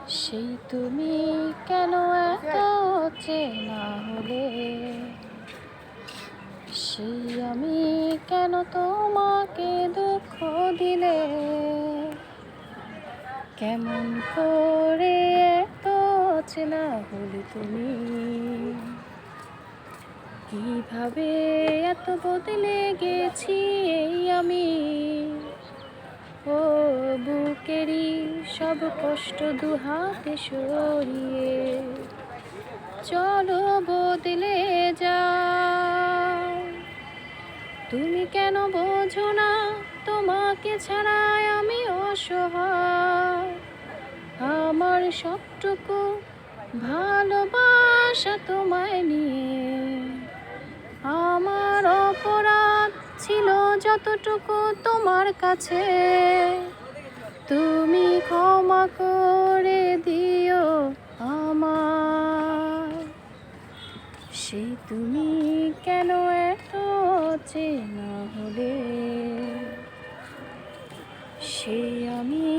সেই তুমি কেন এত চেনা হলে, সেই আমি কেন তোমাকে দুঃখ দিলে, কেমন করে এত চেনা হলে তুমি, কিভাবে এত বদলে গেছি এই আমি। ও বুকেরই সব কষ্ট দুহাতে সরিয়ে চলো বদলে যাও। তুমি কেন বোঝো না তোমাকে ছাড়াই আমি অসহায়, আমার সবটুকু ভালোবাসা তোমায় নিয়ে। আমার অপরাধ ছিল যতটুকু তোমার কাছে, তুমি ক্ষমা করে দিও আমায়। সেই তুমি কেন এত চেনা হলে, সেই আমি